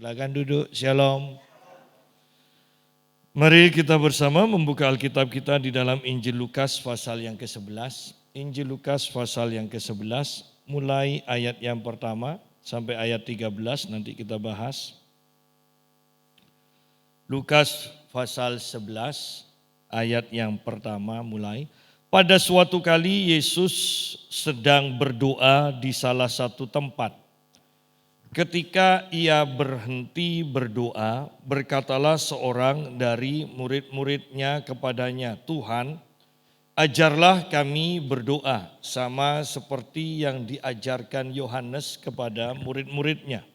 Silakan duduk, shalom. Mari kita bersama membuka Alkitab kita di dalam Injil Lukas pasal yang ke-11. Injil Lukas pasal yang ke-11, mulai ayat yang pertama sampai ayat 13 nanti kita bahas. Lukas pasal 11 ayat yang pertama mulai. Pada suatu kali Yesus sedang berdoa di salah satu tempat. Ketika ia berhenti berdoa, berkatalah seorang dari murid-muridnya kepadanya, "Tuhan, ajarlah kami berdoa sama seperti yang diajarkan Yohanes kepada murid-muridnya."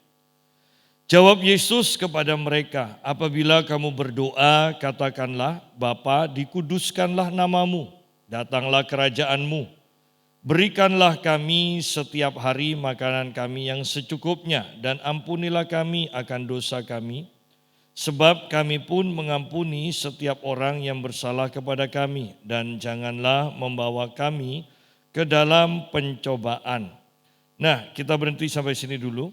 Jawab Yesus kepada mereka, "Apabila kamu berdoa, katakanlah, Bapa, dikuduskanlah namamu, datanglah kerajaanmu. Berikanlah kami setiap hari makanan kami yang secukupnya, dan ampunilah kami akan dosa kami, sebab kami pun mengampuni setiap orang yang bersalah kepada kami, dan janganlah membawa kami ke dalam pencobaan." Nah, kita berhenti sampai sini dulu.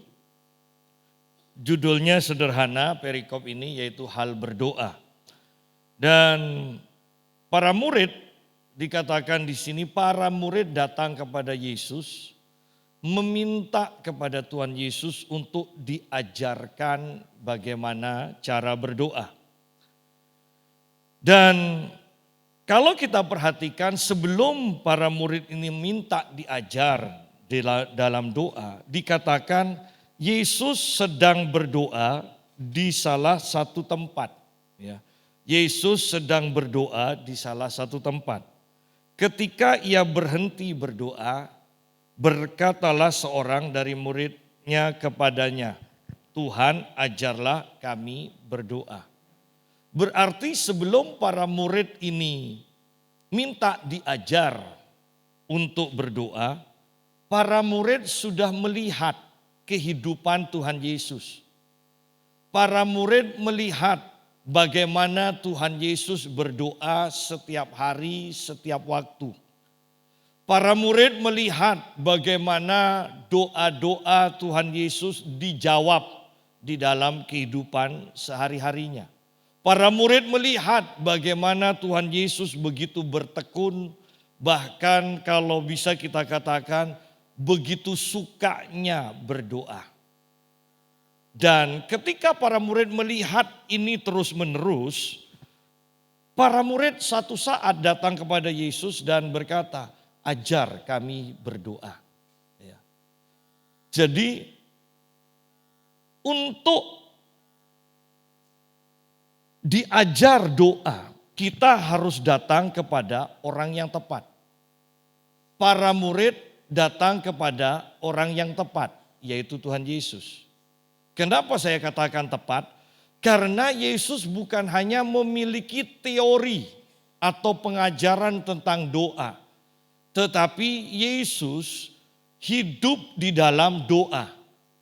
Judulnya sederhana perikop ini, yaitu hal berdoa. Dan para murid, dikatakan di sini para murid datang kepada Yesus, meminta kepada Tuhan Yesus untuk diajarkan bagaimana cara berdoa. Dan kalau kita perhatikan, sebelum para murid ini minta diajar dalam doa, dikatakan Yesus sedang berdoa di salah satu tempat. Yesus sedang berdoa di salah satu tempat. Ketika ia berhenti berdoa, berkatalah seorang dari muridnya kepadanya, "Tuhan, ajarlah kami berdoa." Berarti sebelum para murid ini minta diajar untuk berdoa, para murid sudah melihat kehidupan Tuhan Yesus. Para murid melihat bagaimana Tuhan Yesus berdoa setiap hari, setiap waktu. Para murid melihat bagaimana doa-doa Tuhan Yesus dijawab di dalam kehidupan sehari-harinya. Para murid melihat bagaimana Tuhan Yesus begitu bertekun, bahkan kalau bisa kita katakan begitu sukanya berdoa. Dan ketika para murid melihat ini terus-menerus, para murid satu saat datang kepada Yesus dan berkata, "Ajar kami berdoa." Jadi untuk diajar doa, kita harus datang kepada orang yang tepat. Para murid datang kepada orang yang tepat, yaitu Tuhan Yesus. Kenapa saya katakan tepat? Karena Yesus bukan hanya memiliki teori atau pengajaran tentang doa, tetapi Yesus hidup di dalam doa.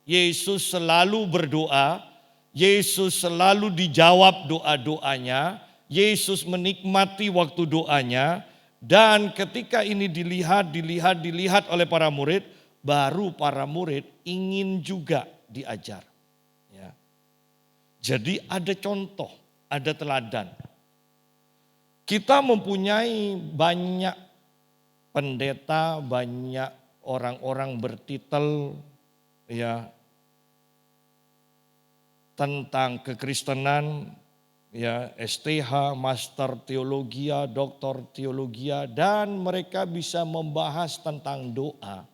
Yesus selalu berdoa, Yesus selalu dijawab doa-doanya, Yesus menikmati waktu doanya, dan ketika ini dilihat oleh para murid, baru para murid ingin juga diajar. Jadi ada contoh, ada teladan. Kita mempunyai banyak pendeta, banyak orang-orang bertitel tentang kekristenan, STH, Master Teologia, Doktor Teologia, dan mereka bisa membahas tentang doa.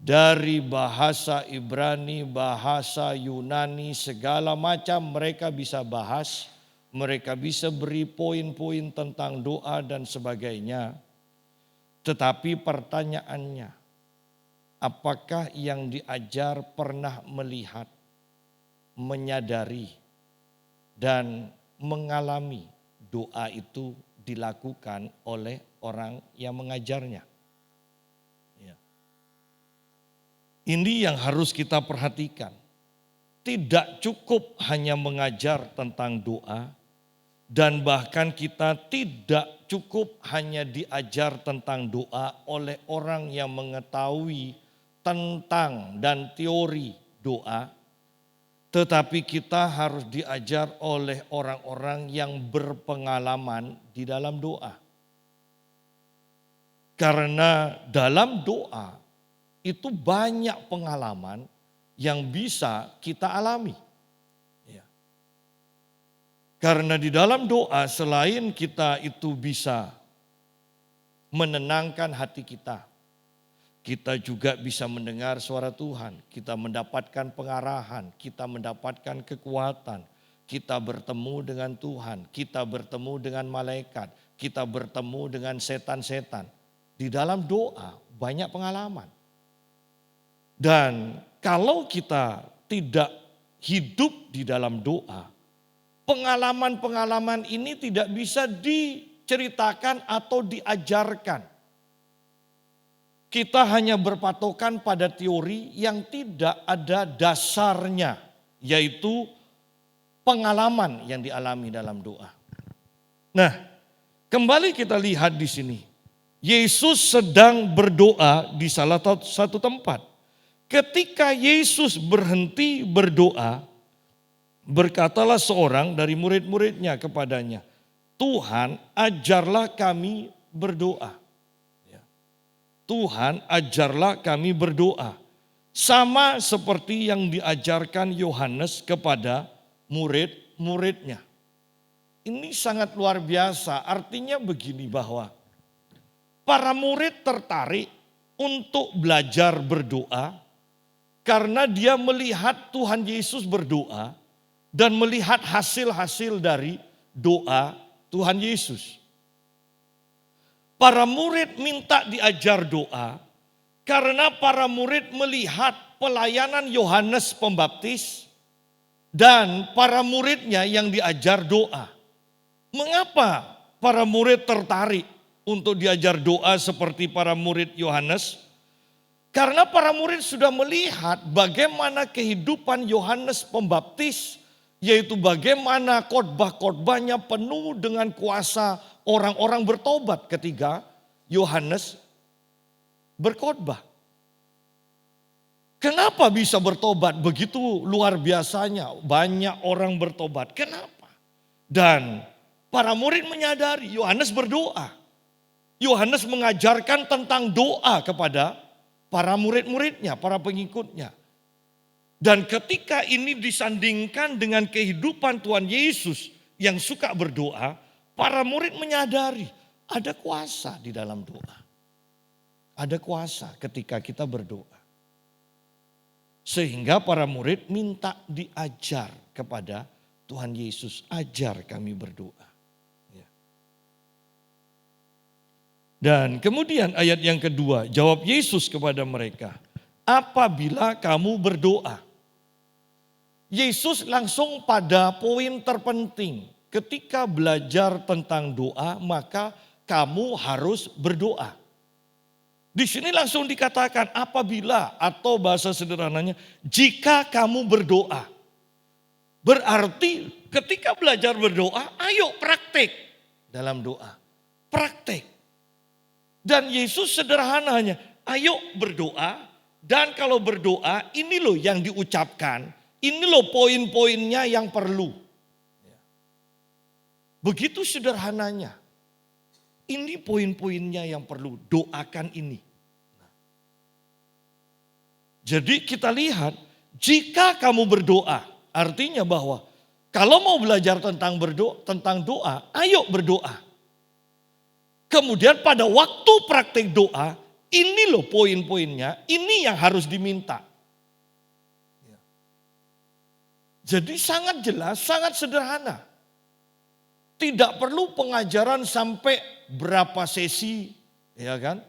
Dari bahasa Ibrani, bahasa Yunani, segala macam mereka bisa bahas. Mereka bisa beri poin-poin tentang doa dan sebagainya. Tetapi pertanyaannya, apakah yang diajar pernah melihat, menyadari, dan mengalami doa itu dilakukan oleh orang yang mengajarnya? Ini yang harus kita perhatikan. Tidak cukup hanya mengajar tentang doa, dan bahkan kita tidak cukup hanya diajar tentang doa oleh orang yang mengetahui tentang dan teori doa, Tetapi kita harus diajar oleh orang-orang yang berpengalaman di dalam doa. Karena dalam doa itu banyak pengalaman yang bisa kita alami. Ya. Karena di dalam doa selain kita itu bisa menenangkan hati kita juga bisa mendengar suara Tuhan, kita mendapatkan pengarahan, kita mendapatkan kekuatan, kita bertemu dengan Tuhan, kita bertemu dengan malaikat, kita bertemu dengan setan-setan. Di dalam doa banyak pengalaman. Dan kalau kita tidak hidup di dalam doa, pengalaman-pengalaman ini tidak bisa diceritakan atau diajarkan. Kita hanya berpatokan pada teori yang tidak ada dasarnya, yaitu pengalaman yang dialami dalam doa. Nah, kembali kita lihat di sini. Yesus sedang berdoa di salah satu tempat. Ketika Yesus berhenti berdoa, berkatalah seorang dari murid-muridnya kepadanya, "Tuhan, ajarlah kami berdoa." Tuhan, ajarlah kami berdoa. Sama seperti yang diajarkan Yohanes kepada murid-muridnya. Ini sangat luar biasa, artinya begini bahwa para murid tertarik untuk belajar berdoa karena dia melihat Tuhan Yesus berdoa dan melihat hasil-hasil dari doa Tuhan Yesus. Para murid minta diajar doa karena para murid melihat pelayanan Yohanes Pembaptis dan para muridnya yang diajar doa. Mengapa para murid tertarik untuk diajar doa seperti para murid Yohanes? Karena para murid sudah melihat bagaimana kehidupan Yohanes Pembaptis, yaitu bagaimana khotbah-khotbahnya penuh dengan kuasa orang-orang bertobat ketika Yohanes berkhotbah. Kenapa bisa bertobat? Begitu luar biasanya banyak orang bertobat. Kenapa? Dan para murid menyadari Yohanes berdoa. Yohanes mengajarkan tentang doa kepada para murid-muridnya, para pengikutnya. Dan ketika ini disandingkan dengan kehidupan Tuhan Yesus yang suka berdoa, para murid menyadari ada kuasa di dalam doa. Ada kuasa ketika kita berdoa. Sehingga para murid minta diajar kepada Tuhan Yesus, ajar kami berdoa. Ya. Dan kemudian ayat yang kedua, jawab Yesus kepada mereka, apabila kamu berdoa. Yesus langsung pada poin terpenting. Ketika belajar tentang doa, maka kamu harus berdoa. Di sini langsung dikatakan apabila, atau bahasa sederhananya, jika kamu berdoa. Berarti ketika belajar berdoa, ayo praktek dalam doa. Praktek. Dan Yesus sederhananya, ayo berdoa, dan kalau berdoa ini loh yang diucapkan, ini loh poin-poinnya yang perlu. Begitu sederhananya. Ini poin-poinnya yang perlu, doakan ini. Jadi kita lihat, jika kamu berdoa, artinya bahwa kalau mau belajar tentang doa, ayo berdoa. Kemudian pada waktu praktek doa, ini loh poin-poinnya, ini yang harus diminta. Jadi sangat jelas, sangat sederhana. Tidak perlu pengajaran sampai berapa sesi, ya kan?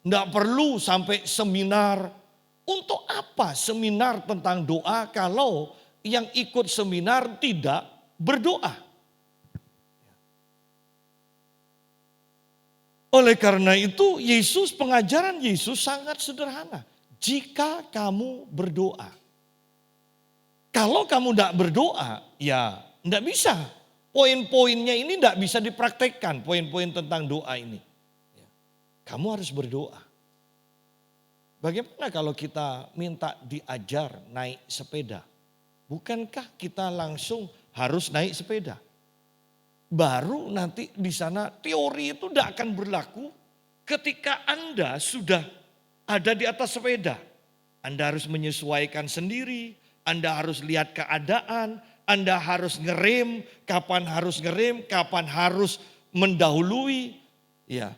Tidak perlu sampai seminar. Untuk apa seminar tentang doa kalau yang ikut seminar tidak berdoa? Oleh karena itu pengajaran Yesus sangat sederhana. Jika kamu berdoa. Kalau kamu tidak berdoa, ya tidak bisa. Poin-poinnya ini tidak bisa dipraktekkan, poin-poin tentang doa ini. Kamu harus berdoa. Bagaimana kalau kita minta diajar naik sepeda? bukankah kita langsung harus naik sepeda? Baru nanti di sana teori itu tidak akan berlaku ketika Anda sudah ada di atas sepeda. Anda harus menyesuaikan sendiri, Anda harus lihat keadaan, Anda harus ngerem, kapan harus mendahului, ya,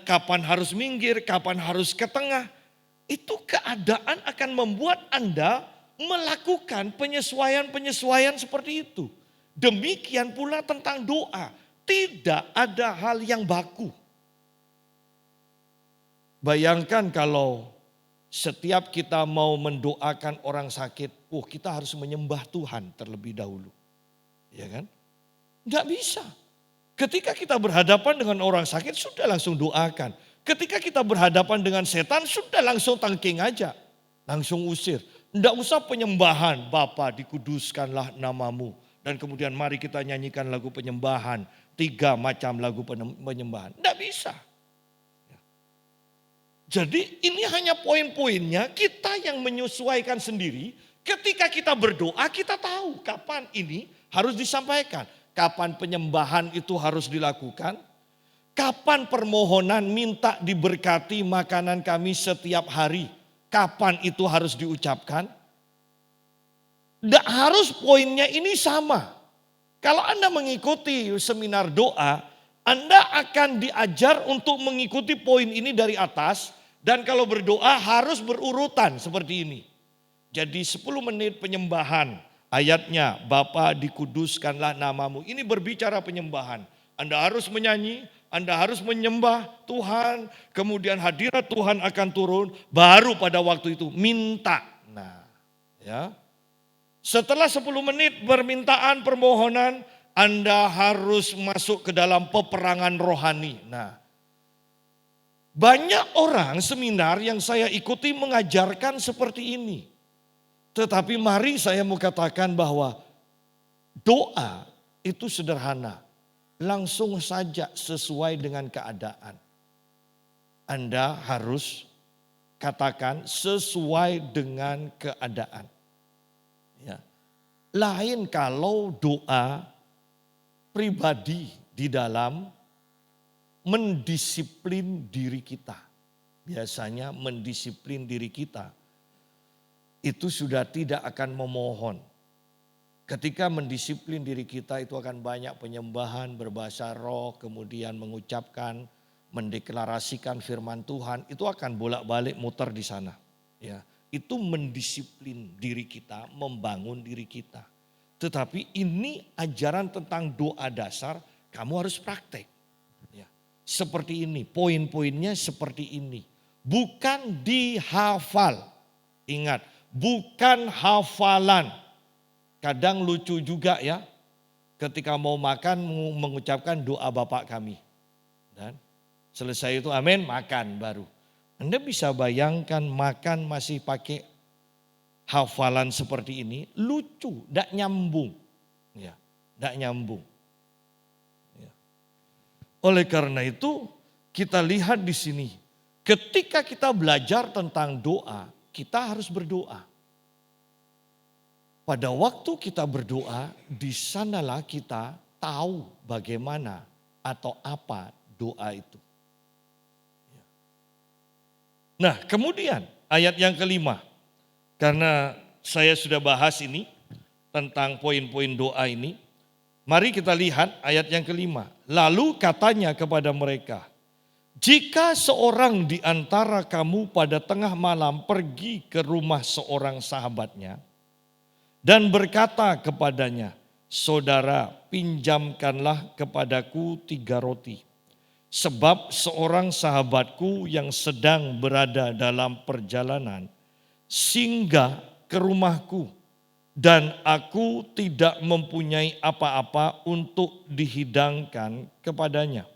kapan harus minggir, kapan harus ke tengah. Itu keadaan akan membuat Anda melakukan penyesuaian-penyesuaian seperti itu. Demikian pula tentang doa, tidak ada hal yang baku. Bayangkan kalau setiap kita mau mendoakan orang sakit, kita harus menyembah Tuhan terlebih dahulu. Ya kan? Enggak bisa. Ketika kita berhadapan dengan orang sakit, sudah langsung doakan. Ketika kita berhadapan dengan setan, sudah langsung tangking aja. Langsung usir. Enggak usah penyembahan, Bapa dikuduskanlah namamu. Dan kemudian mari kita nyanyikan lagu penyembahan. 3 macam lagu penyembahan. Enggak bisa. Jadi ini hanya poin-poinnya, kita yang menyesuaikan sendiri. Ketika kita berdoa, kita tahu kapan ini harus disampaikan. Kapan penyembahan itu harus dilakukan. Kapan permohonan minta diberkati makanan kami setiap hari. Kapan itu harus diucapkan. Tidak harus poinnya ini sama. Kalau Anda mengikuti seminar doa, Anda akan diajar untuk mengikuti poin ini dari atas. Dan kalau berdoa harus berurutan seperti ini. Jadi 10 menit penyembahan. Ayatnya, Bapa dikuduskanlah namamu. Ini berbicara penyembahan. Anda harus menyanyi, Anda harus menyembah Tuhan. Kemudian hadirat Tuhan akan turun. Baru pada waktu itu minta. Nah, ya. Setelah 10 menit permintaan permohonan, Anda harus masuk ke dalam peperangan rohani. Nah, banyak orang seminar yang saya ikuti mengajarkan seperti ini. Tetapi mari saya mau katakan bahwa doa itu sederhana. Langsung saja sesuai dengan keadaan. Anda harus katakan sesuai dengan keadaan. Ya. Lain kalau doa pribadi di dalam mendisiplin diri kita. Biasanya mendisiplin diri kita itu sudah tidak akan memohon. Ketika mendisiplin diri kita itu akan banyak penyembahan berbahasa roh, kemudian mengucapkan, mendeklarasikan firman Tuhan, itu akan bolak-balik muter di sana. Ya, itu mendisiplin diri kita, membangun diri kita. Tetapi ini ajaran tentang doa dasar, kamu harus praktek. Seperti ini, poin-poinnya seperti ini. Bukan dihafal. Ingat, bukan hafalan. Kadang lucu juga ya, ketika mau makan mengucapkan doa Bapak kami. Dan selesai itu amin, makan baru. Anda bisa bayangkan makan masih pakai hafalan seperti ini, lucu, tidak nyambung. Ya, tidak nyambung. Oleh karena itu kita lihat di sini, ketika kita belajar tentang doa, kita harus berdoa. Pada waktu kita berdoa, di sanalah kita tahu bagaimana atau apa doa itu. Nah, kemudian ayat yang kelima, karena saya sudah bahas ini tentang poin-poin doa ini, mari kita lihat ayat yang kelima. Lalu katanya kepada mereka, jika seorang di antara kamu pada tengah malam pergi ke rumah seorang sahabatnya dan berkata kepadanya, saudara pinjamkanlah kepadaku 3 roti. Sebab seorang sahabatku yang sedang berada dalam perjalanan singgah ke rumahku. Dan aku tidak mempunyai apa-apa untuk dihidangkan kepadanya.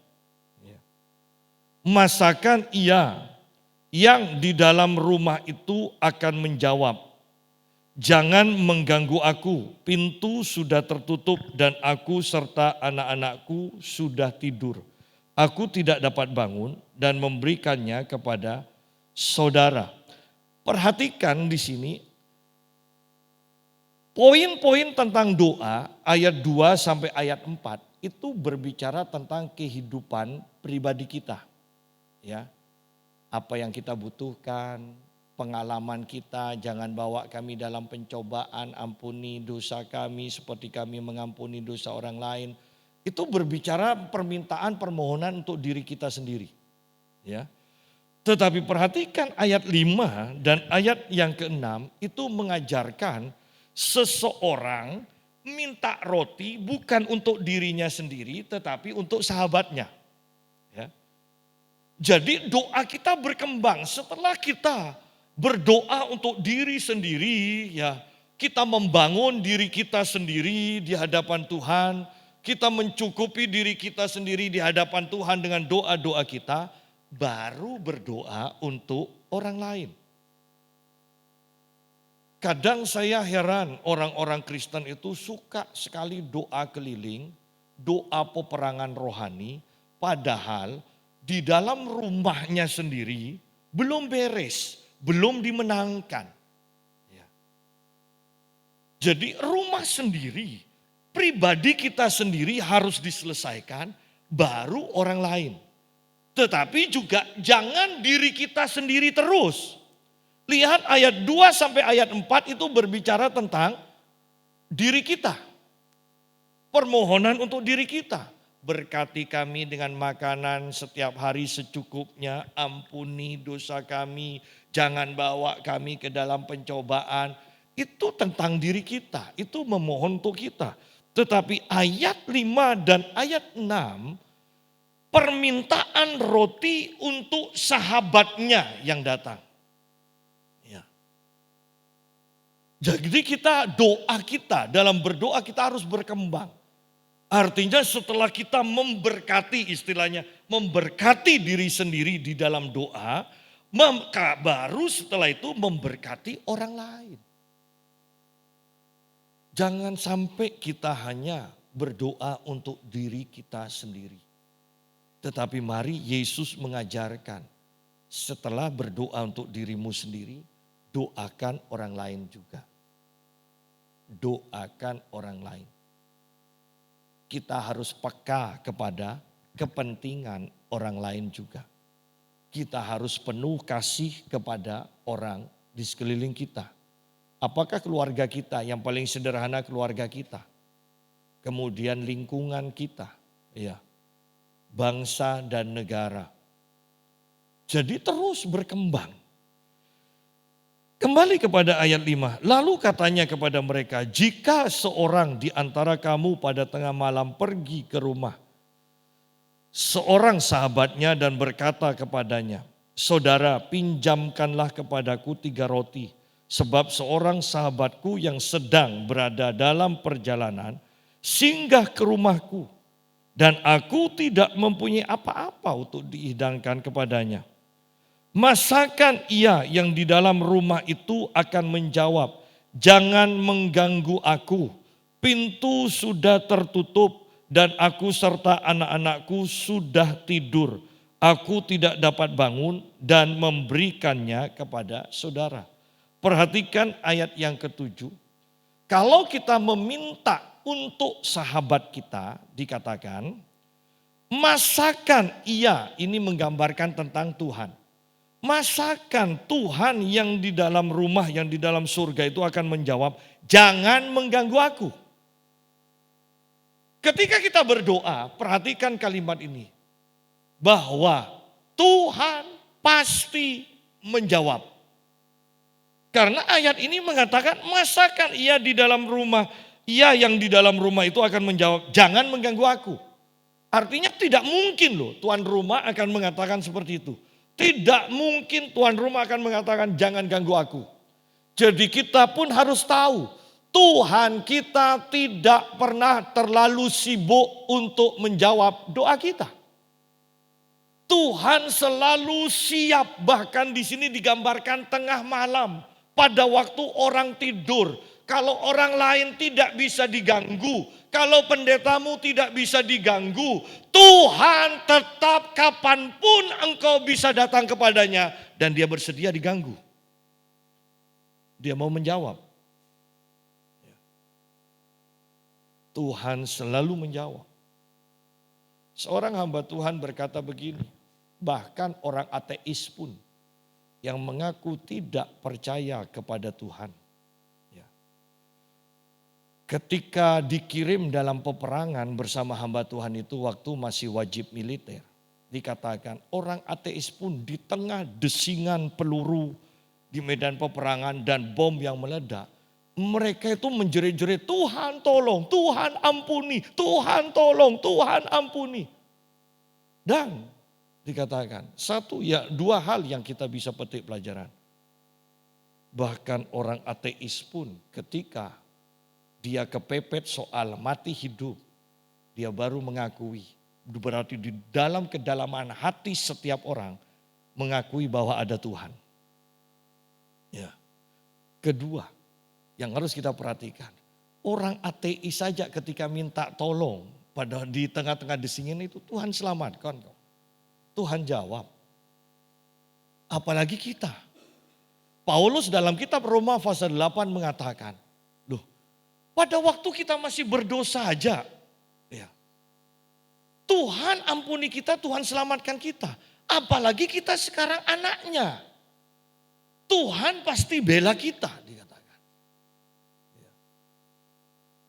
Masakan ia yang di dalam rumah itu akan menjawab, jangan mengganggu aku, pintu sudah tertutup dan aku serta anak-anakku sudah tidur. Aku tidak dapat bangun dan memberikannya kepada saudara. Perhatikan di sini, Poin-poin tentang doa ayat 2 sampai ayat 4 itu berbicara tentang kehidupan pribadi kita. Ya, apa yang kita butuhkan, pengalaman kita, jangan bawa kami dalam pencobaan, ampuni dosa kami seperti kami mengampuni dosa orang lain. Itu berbicara permintaan permohonan untuk diri kita sendiri. Ya. Tetapi perhatikan ayat 5 dan ayat yang ke-6 itu mengajarkan seseorang minta roti bukan untuk dirinya sendiri tetapi untuk sahabatnya. Ya. Jadi doa kita berkembang setelah kita berdoa untuk diri sendiri, ya, kita membangun diri kita sendiri di hadapan Tuhan, kita mencukupi diri kita sendiri di hadapan Tuhan dengan doa-doa kita, baru berdoa untuk orang lain. Kadang saya heran orang-orang Kristen itu suka sekali doa keliling, doa peperangan rohani, padahal di dalam rumahnya sendiri belum beres, belum dimenangkan. Ya. Jadi rumah sendiri, pribadi kita sendiri harus diselesaikan, baru orang lain. Tetapi juga jangan diri kita sendiri terus. Lihat ayat 2 sampai ayat 4 itu berbicara tentang diri kita. Permohonan untuk diri kita. Berkati kami dengan makanan setiap hari secukupnya, ampuni dosa kami, jangan bawa kami ke dalam pencobaan. Itu tentang diri kita, itu memohon untuk kita. Tetapi ayat 5 dan ayat 6, permintaan roti untuk sahabatnya yang datang. Jadi dalam berdoa kita harus berkembang. Artinya setelah kita memberkati, istilahnya memberkati diri sendiri di dalam doa, maka baru setelah itu memberkati orang lain. Jangan sampai kita hanya berdoa untuk diri kita sendiri. Tetapi mari Yesus mengajarkan, setelah berdoa untuk dirimu sendiri, doakan orang lain juga. Doakan orang lain. Kita harus peka kepada kepentingan orang lain juga. Kita harus penuh kasih kepada orang di sekeliling kita. Apakah keluarga kita, yang paling sederhana keluarga kita. Kemudian lingkungan kita, ya, bangsa dan negara. Jadi terus berkembang. Kembali kepada ayat 5, lalu katanya kepada mereka, jika seorang di antara kamu pada tengah malam pergi ke rumah seorang sahabatnya dan berkata kepadanya, saudara pinjamkanlah kepadaku 3 roti, sebab seorang sahabatku yang sedang berada dalam perjalanan singgah ke rumahku dan aku tidak mempunyai apa-apa untuk dihidangkan kepadanya. Masakan ia yang di dalam rumah itu akan menjawab, jangan mengganggu aku, pintu sudah tertutup dan aku serta anak-anakku sudah tidur. Aku tidak dapat bangun dan memberikannya kepada saudara. Perhatikan ayat yang ke-7. Kalau kita meminta untuk sahabat kita, dikatakan, masakan ia, ini menggambarkan tentang Tuhan. Masakan Tuhan yang di dalam rumah, yang di dalam surga itu akan menjawab, jangan mengganggu aku. Ketika kita berdoa, perhatikan kalimat ini. Bahwa Tuhan pasti menjawab. Karena ayat ini mengatakan, masakan ia di dalam rumah, ia yang di dalam rumah itu akan menjawab, jangan mengganggu aku. Artinya tidak mungkin loh tuan rumah akan mengatakan seperti itu. Tidak mungkin tuan rumah akan mengatakan jangan ganggu aku. Jadi kita pun harus tahu Tuhan kita tidak pernah terlalu sibuk untuk menjawab doa kita. Tuhan selalu siap, bahkan di sini digambarkan tengah malam pada waktu orang tidur. Kalau orang lain tidak bisa diganggu, kalau pendetamu tidak bisa diganggu, Tuhan tetap kapanpun engkau bisa datang kepadanya dan dia bersedia diganggu. Dia mau menjawab. Tuhan selalu menjawab. Seorang hamba Tuhan berkata begini, bahkan orang ateis pun yang mengaku tidak percaya kepada Tuhan. Ya. Ketika dikirim dalam peperangan bersama hamba Tuhan itu waktu masih wajib militer. Dikatakan orang ateis pun di tengah desingan peluru di medan peperangan dan bom yang meledak. Mereka itu menjerit-jerit, Tuhan tolong, Tuhan ampuni, Tuhan tolong, Tuhan ampuni. Dan dikatakan dua hal yang kita bisa petik pelajaran. Bahkan orang ateis pun ketika dia kepepet soal mati hidup, dia baru mengakui. Berarti di dalam kedalaman hati setiap orang mengakui bahwa ada Tuhan. Ya. Kedua, yang harus kita perhatikan, orang ateis saja ketika minta tolong pada di tengah-tengah desingin itu, Tuhan selamatkan kau. Tuhan jawab. Apalagi kita. Paulus dalam kitab Roma pasal 8 mengatakan, loh, pada waktu kita masih berdosa aja, ya, Tuhan ampuni kita, Tuhan selamatkan kita. Apalagi kita sekarang anaknya. Tuhan pasti bela kita, dikatakan.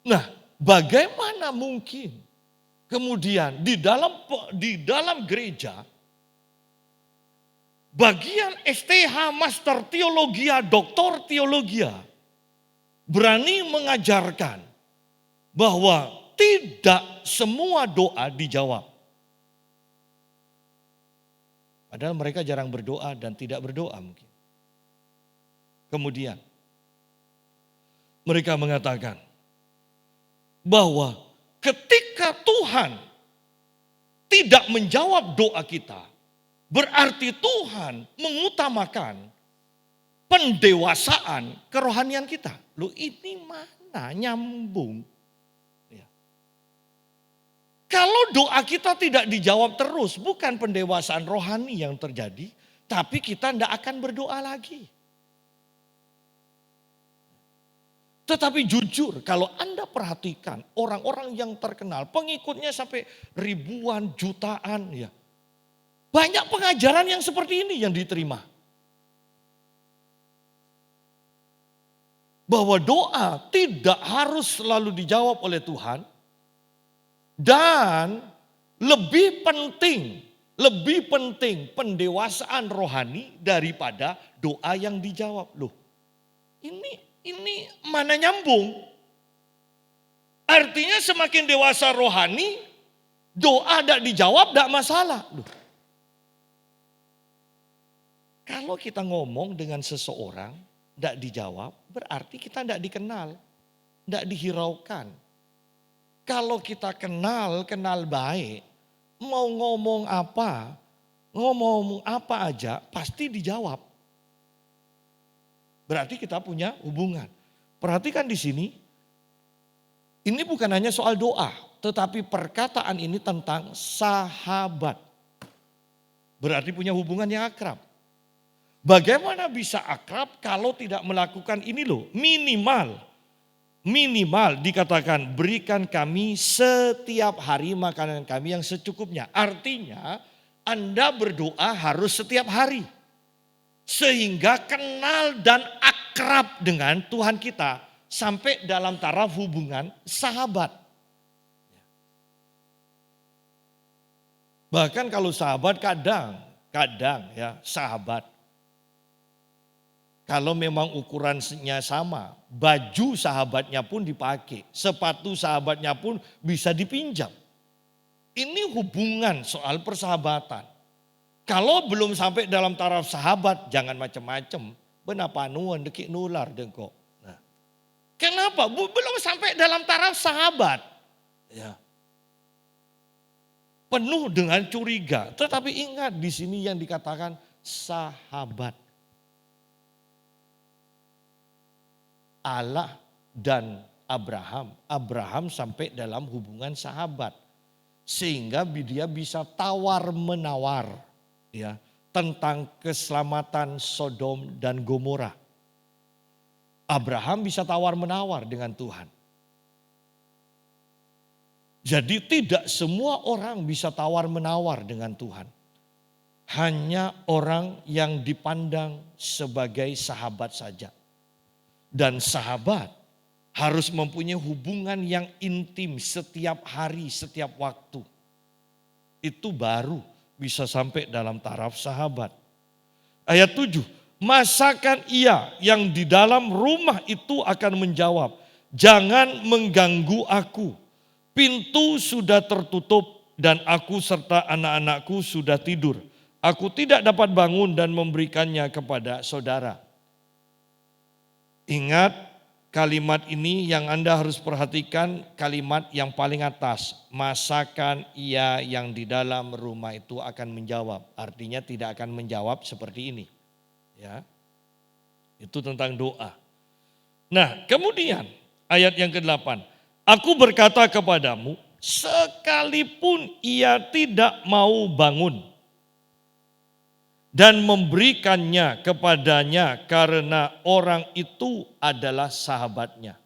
Nah, bagaimana mungkin kemudian di dalam gereja bagian STH, Master Teologia, Doktor Teologia berani mengajarkan bahwa tidak semua doa dijawab. Padahal mereka jarang berdoa dan tidak berdoa mungkin. Kemudian mereka mengatakan bahwa ketika Tuhan tidak menjawab doa kita, berarti Tuhan mengutamakan pendewasaan kerohanian kita. Loh, ini mana nyambung? Ya. Kalau doa kita tidak dijawab terus, bukan pendewasaan rohani yang terjadi, tapi kita tidak akan berdoa lagi. Tetapi jujur, kalau Anda perhatikan orang-orang yang terkenal, pengikutnya sampai ribuan, jutaan, ya. Banyak pengajaran yang seperti ini yang diterima. Bahwa doa tidak harus selalu dijawab oleh Tuhan. Dan lebih penting pendewasaan rohani daripada doa yang dijawab. Loh, ini mana nyambung? Artinya semakin dewasa rohani, doa tidak dijawab tidak masalah. Loh. Kalau kita ngomong dengan seseorang tidak dijawab, berarti kita tidak dikenal, tidak dihiraukan. Kalau kita kenal baik, mau ngomong apa aja pasti dijawab. Berarti kita punya hubungan. Perhatikan di sini, ini bukan hanya soal doa, tetapi perkataan ini tentang sahabat. Berarti punya hubungan yang akrab. Bagaimana bisa akrab kalau tidak melakukan ini loh? Minimal dikatakan berikan kami setiap hari makanan kami yang secukupnya. Artinya Anda berdoa harus setiap hari. Sehingga kenal dan akrab dengan Tuhan kita. Sampai dalam taraf hubungan sahabat. Bahkan kalau sahabat kadang ya sahabat. Kalau memang ukurannya sama, baju sahabatnya pun dipakai, sepatu sahabatnya pun bisa dipinjam. Ini hubungan soal persahabatan. Kalau belum sampai dalam taraf sahabat, jangan macam-macam. Benapa nuan dekik nular dengkok. Nah, kenapa? Belum sampai dalam taraf sahabat. Ya. Penuh dengan curiga. Tetapi ingat di sini yang dikatakan sahabat. Allah dan Abraham. Abraham sampai dalam hubungan sahabat. Sehingga dia bisa tawar-menawar ya, tentang keselamatan Sodom dan Gomora. Abraham bisa tawar-menawar dengan Tuhan. Jadi tidak semua orang bisa tawar-menawar dengan Tuhan. Hanya orang yang dipandang sebagai sahabat saja. Dan sahabat harus mempunyai hubungan yang intim setiap hari, setiap waktu. Itu baru bisa sampai dalam taraf sahabat. Ayat 7, masakan ia yang di dalam rumah itu akan menjawab, jangan mengganggu aku. Pintu sudah tertutup dan aku serta anak-anakku sudah tidur. Aku tidak dapat bangun dan memberikannya kepada saudara. Ingat kalimat ini yang Anda harus perhatikan, kalimat yang paling atas. Masakan ia yang di dalam rumah itu akan menjawab. Artinya tidak akan menjawab seperti ini. Ya, itu tentang doa. Nah kemudian ayat yang ke-8. Aku berkata kepadamu, sekalipun ia tidak mau bangun dan memberikannya kepadanya karena orang itu adalah sahabatnya.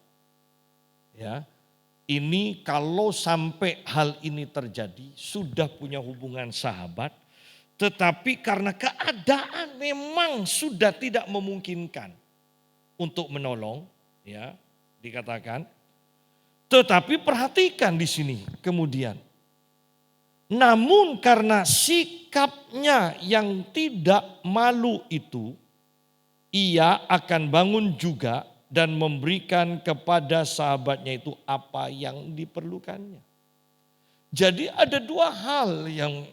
Ya, ini kalau sampai hal ini terjadi, sudah punya hubungan sahabat, tetapi karena keadaan memang sudah tidak memungkinkan untuk menolong, ya, dikatakan. Tetapi perhatikan di sini kemudian. Namun karena sikapnya yang tidak malu itu, ia akan bangun juga dan memberikan kepada sahabatnya itu apa yang diperlukannya. Jadi ada dua hal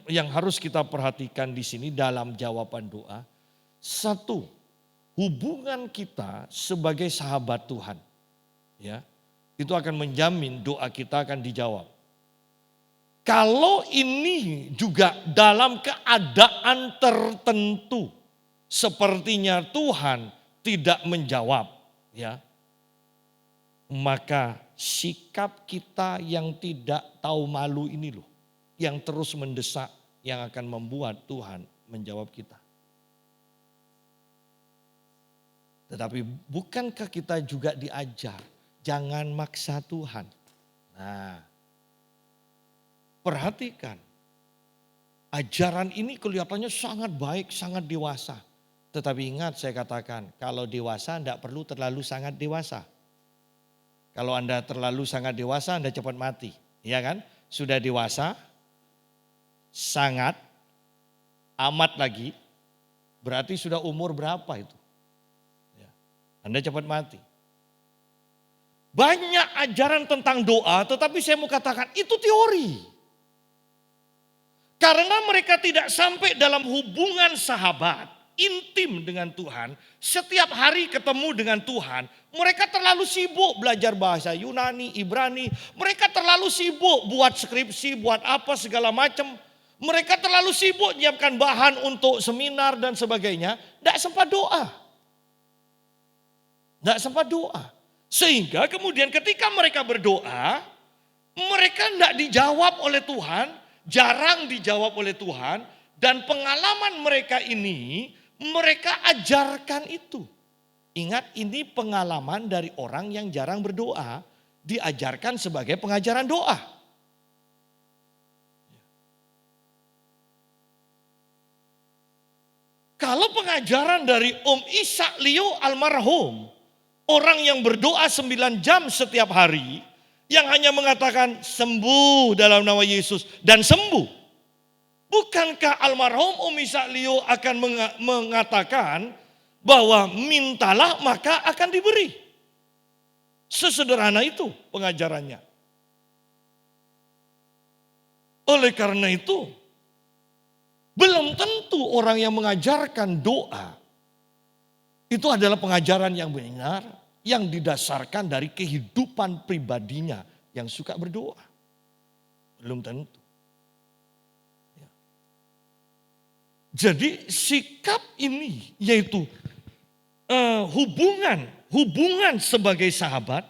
yang harus kita perhatikan di sini dalam jawaban doa. Satu, hubungan kita sebagai sahabat Tuhan, ya, itu akan menjamin doa kita akan dijawab. Kalau ini juga dalam keadaan tertentu, sepertinya Tuhan tidak menjawab, ya, maka sikap kita yang tidak tahu malu ini loh, yang terus mendesak, yang akan membuat Tuhan menjawab kita. Tetapi bukankah kita juga diajar, jangan maksa Tuhan. Nah, perhatikan, ajaran ini kelihatannya sangat baik, sangat dewasa. Tetapi ingat saya katakan, kalau dewasa tidak perlu terlalu sangat dewasa. Kalau Anda terlalu sangat dewasa, Anda cepat mati. Ya kan? Sudah dewasa, sangat, amat lagi, berarti sudah umur berapa itu? Ya, Anda cepat mati. Banyak ajaran tentang doa, tetapi saya mau katakan itu teori. Karena mereka tidak sampai dalam hubungan sahabat, intim dengan Tuhan, setiap hari ketemu dengan Tuhan, mereka terlalu sibuk belajar bahasa Yunani, Ibrani, mereka terlalu sibuk buat skripsi, buat apa segala macam, mereka terlalu sibuk menyiapkan bahan untuk seminar dan sebagainya, tidak sempat doa. Tidak sempat doa. Sehingga kemudian ketika mereka berdoa, mereka tidak dijawab oleh Tuhan, jarang dijawab oleh Tuhan, dan pengalaman mereka ini, mereka ajarkan itu. Ingat, ini pengalaman dari orang yang jarang berdoa, diajarkan sebagai pengajaran doa. Kalau pengajaran dari Om Ishak Leo almarhum, orang yang berdoa 9 jam setiap hari, yang hanya mengatakan sembuh dalam nama Yesus dan sembuh. Bukankah almarhum Om Ishak Leo akan mengatakan bahwa mintalah maka akan diberi. Sesederhana itu pengajarannya. Oleh karena itu, belum tentu orang yang mengajarkan doa itu adalah pengajaran yang benar, yang didasarkan dari kehidupan pribadinya yang suka berdoa. Belum tentu. Jadi sikap ini yaitu hubungan sebagai sahabat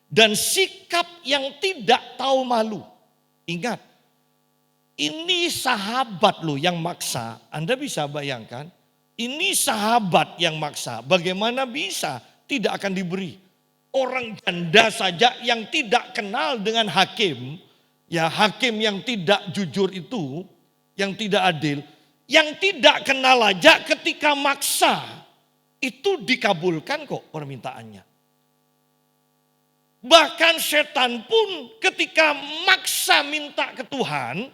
dan sikap yang tidak tahu malu. Ingat, ini sahabat loh yang maksa. Anda bisa bayangkan, ini sahabat yang maksa. Bagaimana bisa tidak akan diberi? Orang janda saja yang tidak kenal dengan hakim, Ya, hakim yang tidak jujur itu, yang tidak adil, yang tidak kenal aja ketika maksa, itu dikabulkan kok permintaannya. Bahkan setan pun ketika maksa minta ke Tuhan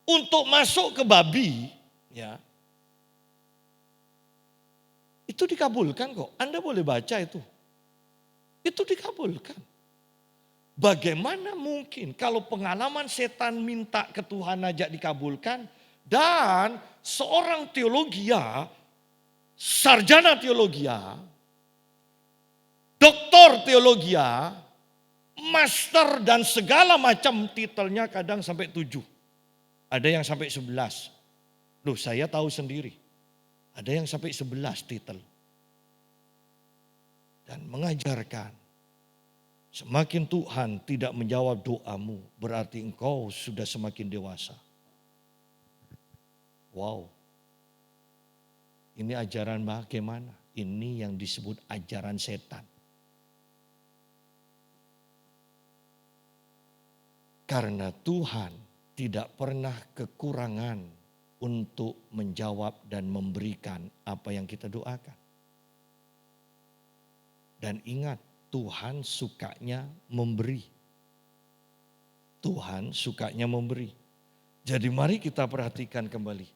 untuk masuk ke babi, ya, itu dikabulkan kok. Anda boleh baca itu. Itu dikabulkan. Bagaimana mungkin kalau pengalaman setan minta ke Tuhan aja dikabulkan, dan seorang teologia, sarjana teologia, doktor teologia, master dan segala macam titelnya kadang sampai 7. Ada yang sampai 11. Loh, saya tahu sendiri. Ada yang sampai 11 titel. Dan mengajarkan, semakin Tuhan tidak menjawab doamu, berarti engkau sudah semakin dewasa. Wow. Ini ajaran bagaimana? Ini yang disebut ajaran setan. Karena Tuhan tidak pernah kekurangan untuk menjawab dan memberikan apa yang kita doakan. Dan ingat, Tuhan sukanya memberi. Tuhan sukanya memberi. Jadi mari kita perhatikan kembali.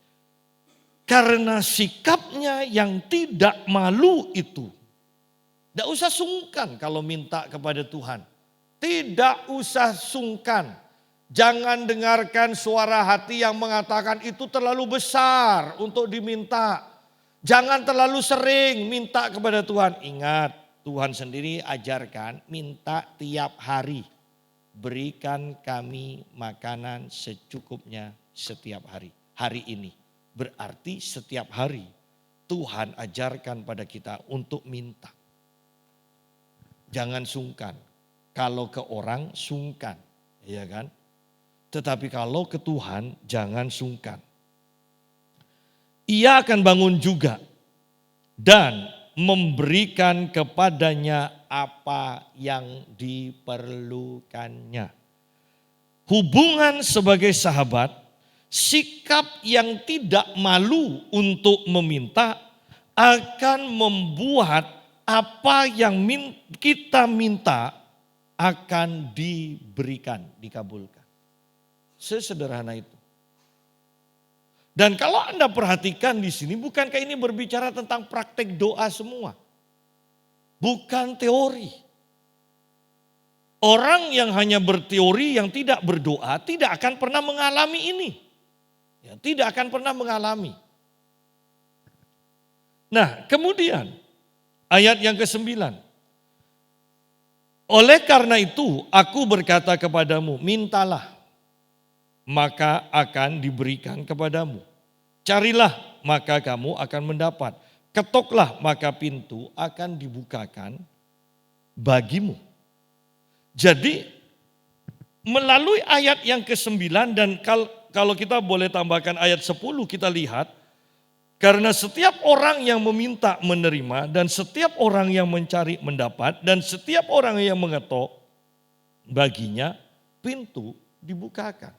Karena sikapnya yang tidak malu itu. Tidak usah sungkan kalau minta kepada Tuhan. Tidak usah sungkan. Jangan dengarkan suara hati yang mengatakan itu terlalu besar untuk diminta. Jangan terlalu sering minta kepada Tuhan. Ingat, Tuhan sendiri ajarkan minta tiap hari. Berikan kami makanan secukupnya setiap hari. Hari ini. Berarti setiap hari Tuhan ajarkan pada kita untuk minta. Jangan sungkan. Kalau ke orang sungkan, ya kan? Tetapi kalau ke Tuhan jangan sungkan. Ia akan bangun juga dan memberikan kepadanya apa yang diperlukannya. Hubungan sebagai sahabat, sikap yang tidak malu untuk meminta akan membuat apa yang kita minta akan diberikan, dikabulkan. Sesederhana itu. Dan kalau Anda perhatikan di sini, bukankah ini berbicara tentang praktek doa semua? Bukan teori. Orang yang hanya berteori, yang tidak berdoa, tidak akan pernah mengalami ini. Ya, tidak akan pernah mengalami. Nah, kemudian ayat yang ke-9. Oleh karena itu, aku berkata kepadamu, mintalah, maka akan diberikan kepadamu. Carilah, maka kamu akan mendapat. Ketoklah, maka pintu akan dibukakan bagimu. Jadi melalui ayat yang ke-9 dan kalau kita boleh tambahkan ayat 10 kita lihat. Karena setiap orang yang meminta menerima dan setiap orang yang mencari mendapat dan setiap orang yang mengetok baginya pintu dibukakan.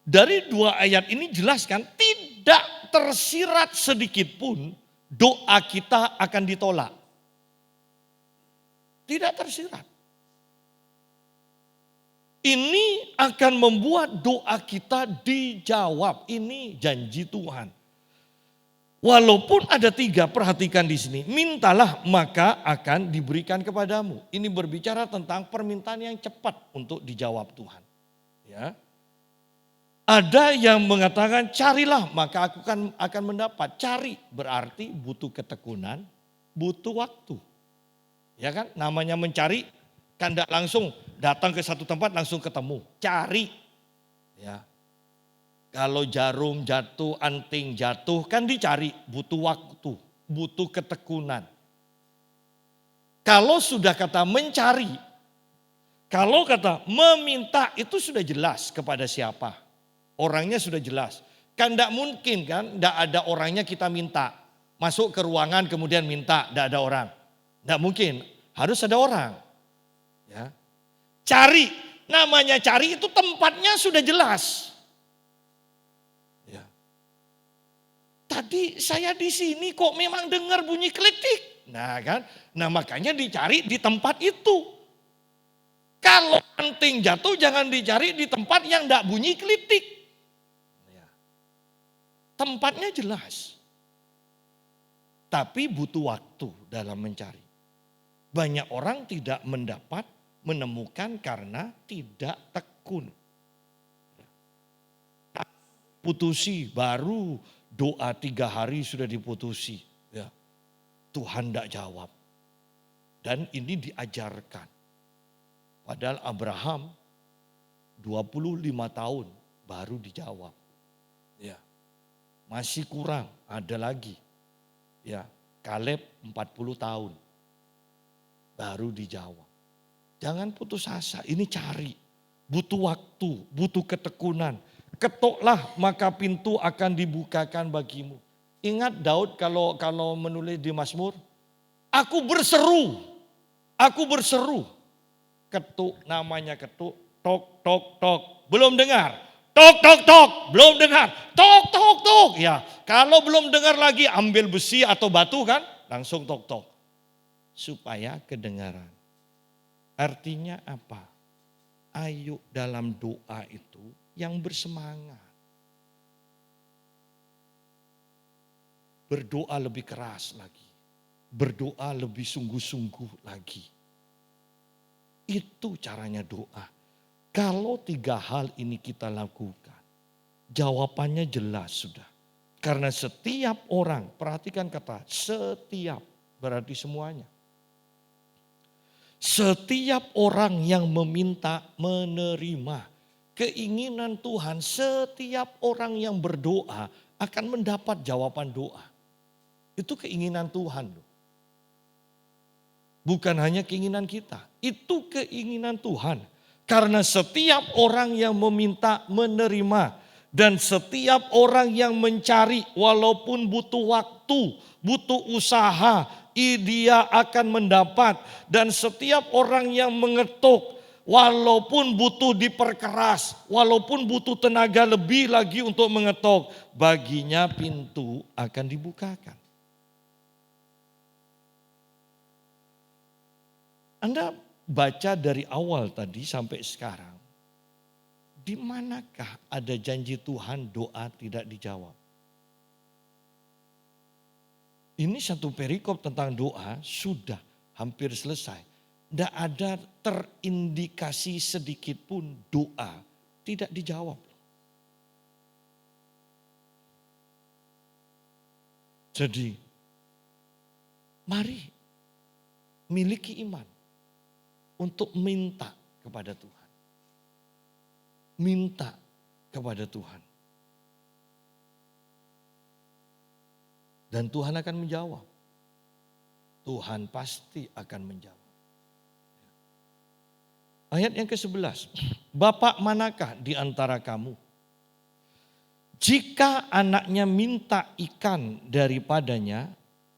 Dari 2 ayat ini jelaskan tidak tersirat sedikit pun doa kita akan ditolak. Tidak tersirat. Ini akan membuat doa kita dijawab. Ini janji Tuhan. Walaupun ada 3, perhatikan di sini. Mintalah maka akan diberikan kepadamu. Ini berbicara tentang permintaan yang cepat untuk dijawab Tuhan. Ya. Ada yang mengatakan carilah maka aku akan mendapat. Cari berarti butuh ketekunan, butuh waktu. Ya kan, namanya mencari kan tidak langsung datang ke satu tempat langsung ketemu. Cari. Ya. Kalau jarum jatuh, anting jatuh kan dicari, butuh waktu, butuh ketekunan. Kalau sudah kata mencari, kalau kata meminta itu sudah jelas kepada siapa. Orangnya sudah jelas. Kan tidak mungkin kan, tidak ada orangnya kita minta. Masuk ke ruangan kemudian minta, tidak ada orang. Tidak mungkin, harus ada orang. Ya. Cari, Namanya cari itu tempatnya sudah jelas. Ya. Tadi saya di sini kok memang dengar bunyi kletik. Nah kan, nah makanya dicari di tempat itu. Kalau anting jatuh jangan dicari di tempat yang tidak bunyi kletik. Ya. Tempatnya jelas. Tapi butuh waktu dalam mencari. Banyak orang tidak mendapat menemukan karena tidak tekun. Putusi baru doa 3 hari sudah diputusi. Ya. Tuhan tidak jawab. Dan ini diajarkan. Padahal Abraham 25 tahun baru dijawab. Ya. Masih kurang, ada lagi. Ya, Kaleb 40 tahun baru dijawab. Jangan putus asa, ini cari. Butuh waktu, butuh ketekunan. Ketoklah maka pintu akan dibukakan bagimu. Ingat Daud kalau menulis di Mazmur, aku berseru. Ketuk, namanya ketuk, tok tok tok, belum dengar. Tok tok tok, belum dengar. Tok tok tok. Ya, kalau belum dengar lagi ambil besi atau batu kan, langsung tok tok. Supaya kedengaran. Artinya apa? Ayo dalam doa itu yang bersemangat. Berdoa lebih keras lagi. Berdoa lebih sungguh-sungguh lagi. Itu caranya doa. Kalau 3 hal ini kita lakukan, jawabannya jelas sudah. Karena setiap orang, perhatikan kata setiap, berarti semuanya. Setiap orang yang meminta menerima keinginan Tuhan, setiap orang yang berdoa akan mendapat jawaban doa. Itu keinginan Tuhan. Bukan hanya keinginan kita, itu keinginan Tuhan. Karena setiap orang yang meminta menerima dan setiap orang yang mencari walaupun butuh waktu, butuh usaha, dia akan mendapat. Dan setiap orang yang mengetuk walaupun butuh diperkeras, walaupun butuh tenaga lebih lagi untuk mengetuk, baginya pintu akan dibukakan. Anda baca dari awal tadi sampai sekarang, di manakah ada janji Tuhan doa tidak dijawab? Ini satu perikop tentang doa sudah hampir selesai. Tidak ada terindikasi sedikit pun doa tidak dijawab. Jadi mari miliki iman untuk minta kepada Tuhan. Minta kepada Tuhan. Dan Tuhan akan menjawab. Tuhan pasti akan menjawab. Ayat yang ke-11. Bapak manakah di antara kamu? Jika anaknya minta ikan daripadanya,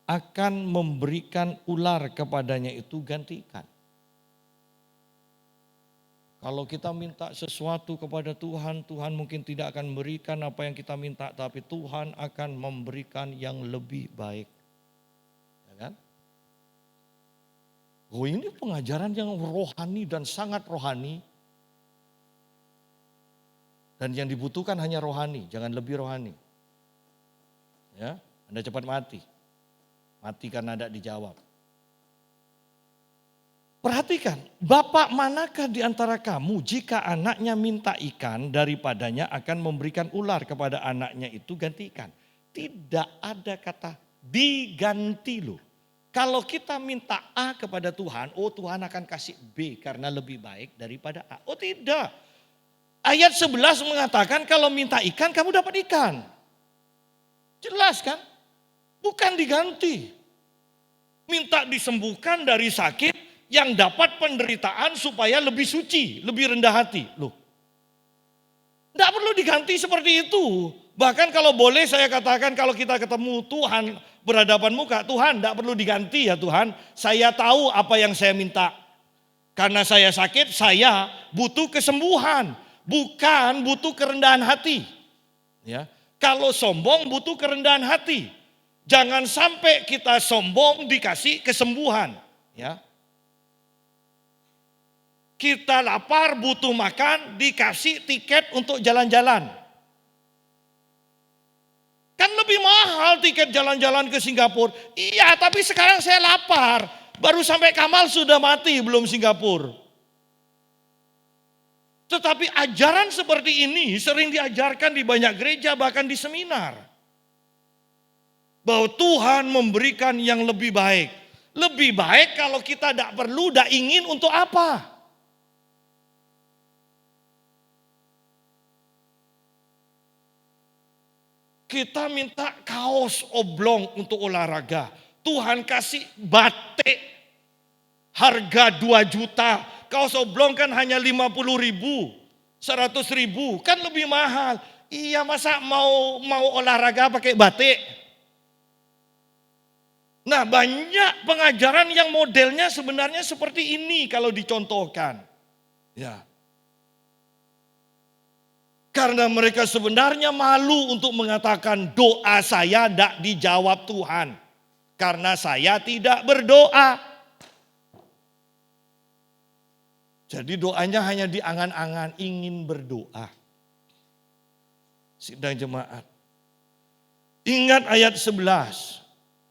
akan memberikan ular kepadanya itu ganti ikan. Kalau kita minta sesuatu kepada Tuhan, Tuhan mungkin tidak akan memberikan apa yang kita minta, tapi Tuhan akan memberikan yang lebih baik. Ya kan? Oh, ini pengajaran yang rohani dan sangat rohani. Dan yang dibutuhkan hanya rohani, jangan lebih rohani. Ya, Anda cepat mati. Mati karena tidak dijawab. Perhatikan, bapak manakah di antara kamu jika anaknya minta ikan daripadanya akan memberikan ular kepada anaknya itu ganti ikan. Tidak ada kata diganti loh. Kalau kita minta A kepada Tuhan, oh Tuhan akan kasih B karena lebih baik daripada A. Oh tidak. Ayat 11 mengatakan kalau minta ikan kamu dapat ikan. Jelas kan? Bukan diganti. Minta disembuhkan dari sakit, yang dapat penderitaan supaya lebih suci, lebih rendah hati. Loh, tidak perlu diganti seperti itu. Bahkan kalau boleh saya katakan kalau kita ketemu Tuhan berhadapan muka, Tuhan tidak perlu diganti ya Tuhan. Saya tahu apa yang saya minta. Karena saya sakit, saya butuh kesembuhan, bukan butuh kerendahan hati. Ya. Kalau sombong butuh kerendahan hati. Jangan sampai kita sombong dikasih kesembuhan. Ya. Kita lapar butuh makan, dikasih tiket untuk jalan-jalan. Kan lebih mahal tiket jalan-jalan ke Singapura. Iya, tapi sekarang saya lapar. Baru sampai Kamal sudah mati, belum Singapura. Tetapi ajaran seperti ini sering diajarkan di banyak gereja, bahkan di seminar. Bahwa Tuhan memberikan yang lebih baik. Lebih baik kalau kita tidak perlu, tidak ingin untuk apa? Kita minta kaos oblong untuk olahraga. Tuhan kasih batik harga 2 juta. Kaos oblong kan hanya 50.000, 100.000, kan lebih mahal. Iya, masa mau olahraga pakai batik? Nah, banyak pengajaran yang modelnya sebenarnya seperti ini kalau dicontohkan. Ya. Karena mereka sebenarnya malu untuk mengatakan doa saya tidak dijawab Tuhan. Karena saya tidak berdoa. Jadi doanya hanya di angan-angan ingin berdoa. Sidang jemaat. Ingat ayat 11.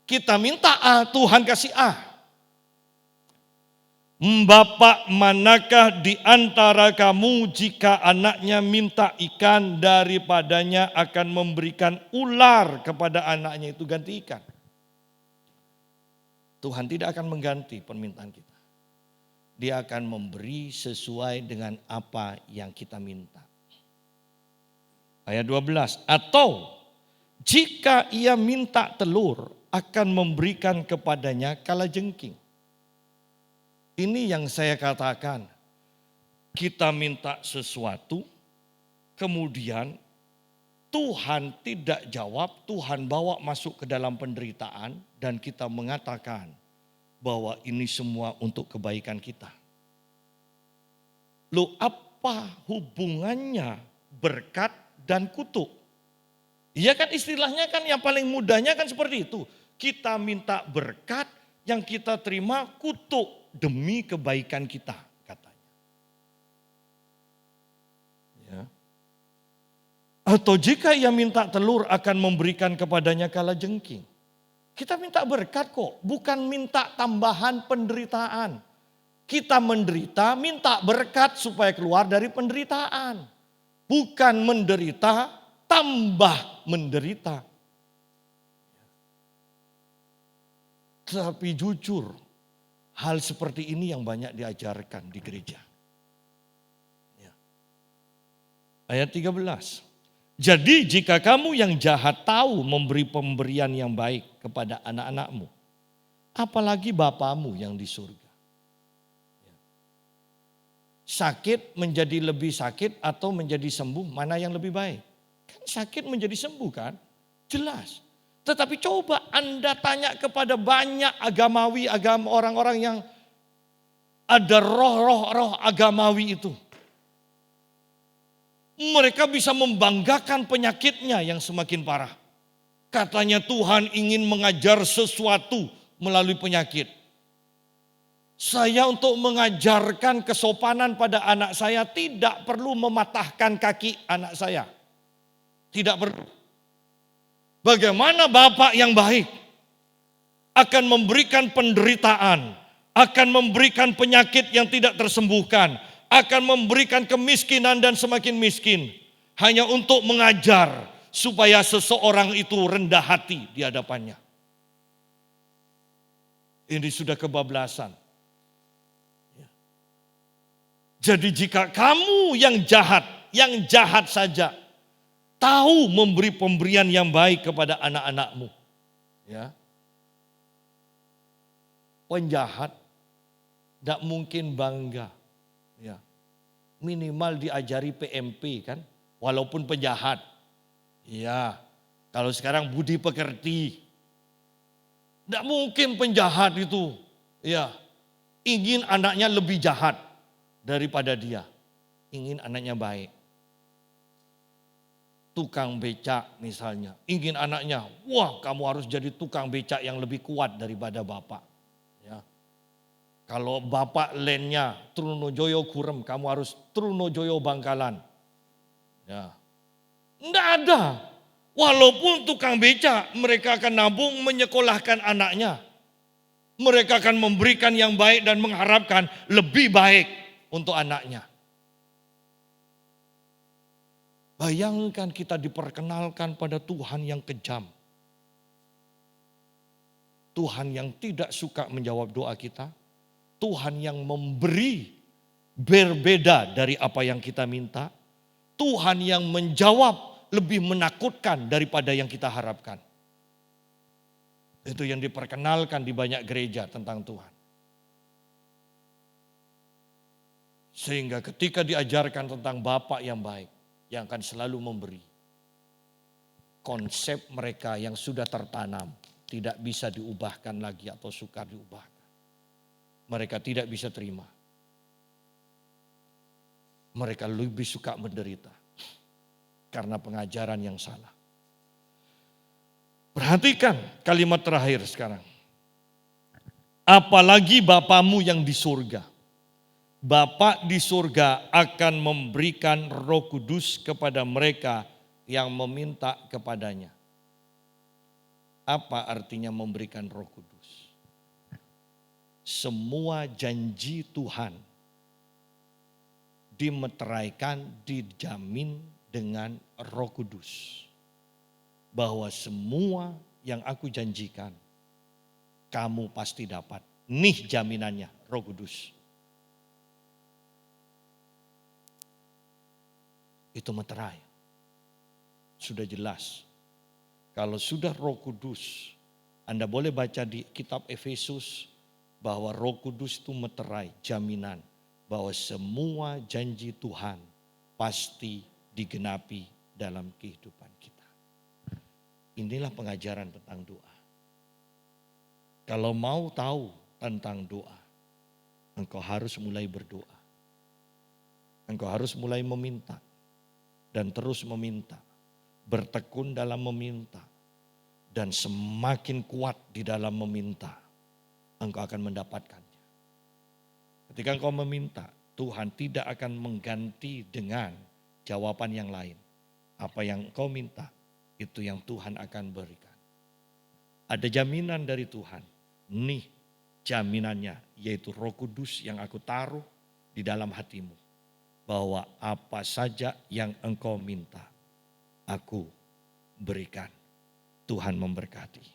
Kita minta A, Tuhan kasih A. Bapak manakah di antara kamu jika anaknya minta ikan daripadanya akan memberikan ular kepada anaknya itu ganti ikan. Tuhan tidak akan mengganti permintaan kita. Dia akan memberi sesuai dengan apa yang kita minta. Ayat 12. Atau jika ia minta telur akan memberikan kepadanya kalajengking. Ini yang saya katakan. Kita minta sesuatu, kemudian Tuhan tidak jawab, Tuhan bawa masuk ke dalam penderitaan dan kita mengatakan bahwa ini semua untuk kebaikan kita. Loh, apa hubungannya berkat dan kutuk? Iya kan istilahnya kan yang paling mudahnya kan seperti itu. Kita minta berkat, yang kita terima kutuk demi kebaikan kita katanya. Ya. Atau jika ia minta telur akan memberikan kepadanya kalajengking. Kita minta berkat kok, bukan minta tambahan penderitaan. Kita menderita, minta berkat supaya keluar dari penderitaan. Bukan menderita, tambah menderita. Tapi jujur, hal seperti ini yang banyak diajarkan di gereja. Ya. Ayat 13. Jadi jika kamu yang jahat tahu memberi pemberian yang baik kepada anak-anakmu, apalagi Bapamu yang di surga. Sakit menjadi lebih sakit atau menjadi sembuh, mana yang lebih baik? Kan sakit menjadi sembuh kan? Jelas. Tetapi coba Anda tanya kepada banyak orang-orang yang ada roh agamawi itu. Mereka bisa membanggakan penyakitnya yang semakin parah. Katanya Tuhan ingin mengajar sesuatu melalui penyakit. Saya untuk mengajarkan kesopanan pada anak saya tidak perlu mematahkan kaki anak saya. Tidak perlu. Bagaimana Bapak yang baik akan memberikan penderitaan, akan memberikan penyakit yang tidak tersembuhkan, akan memberikan kemiskinan dan semakin miskin. Hanya untuk mengajar supaya seseorang itu rendah hati di hadapannya. Ini sudah kebablasan. Jadi jika kamu yang jahat saja, tahu memberi pemberian yang baik kepada anak-anakmu. Ya. Penjahat tidak mungkin bangga. Ya. Minimal diajari PMP kan, walaupun penjahat. Ya, kalau sekarang budi pekerti. Tidak mungkin penjahat itu. Ya. ingin anaknya lebih jahat daripada dia. Ingin anaknya baik. Tukang becak misalnya, ingin anaknya, wah kamu harus jadi tukang becak yang lebih kuat daripada bapak. Ya. Kalau bapak lennya Trunojoyo Kurem, kamu harus Trunojoyo Bangkalan. Ya. Enggak ada. Walaupun tukang becak, mereka akan nabung menyekolahkan anaknya. Mereka akan memberikan yang baik dan mengharapkan lebih baik untuk anaknya. Bayangkan kita diperkenalkan pada Tuhan yang kejam. Tuhan yang tidak suka menjawab doa kita. Tuhan yang memberi berbeda dari apa yang kita minta. Tuhan yang menjawab lebih menakutkan daripada yang kita harapkan. Itu yang diperkenalkan di banyak gereja tentang Tuhan. Sehingga ketika diajarkan tentang Bapa yang baik, yang akan selalu memberi, konsep mereka yang sudah tertanam tidak bisa diubahkan lagi atau sukar diubahkan. Mereka tidak bisa terima. Mereka lebih suka menderita karena pengajaran yang salah. Perhatikan kalimat terakhir sekarang. Apalagi Bapamu yang di surga. Bapa di surga akan memberikan Roh Kudus kepada mereka yang meminta kepadanya. Apa artinya memberikan Roh Kudus? Semua janji Tuhan dimeteraikan, dijamin dengan Roh Kudus. Bahwa semua yang aku janjikan, kamu pasti dapat. Nih jaminannya, Roh Kudus. Itu meterai. Sudah jelas. Kalau sudah Roh Kudus, Anda boleh baca di kitab Efesus bahwa Roh Kudus itu meterai, jaminan bahwa semua janji Tuhan pasti digenapi dalam kehidupan kita. Inilah pengajaran tentang doa. Kalau mau tahu tentang doa, engkau harus mulai berdoa. Engkau harus mulai meminta dan terus meminta. Bertekun dalam meminta dan semakin kuat di dalam meminta, engkau akan mendapatkannya. Ketika engkau meminta, Tuhan tidak akan mengganti dengan jawaban yang lain. Apa yang engkau minta, itu yang Tuhan akan berikan. Ada jaminan dari Tuhan. Nih jaminannya, yaitu Roh Kudus yang aku taruh di dalam hatimu. Bahwa apa saja yang engkau minta, aku berikan. Tuhan memberkati.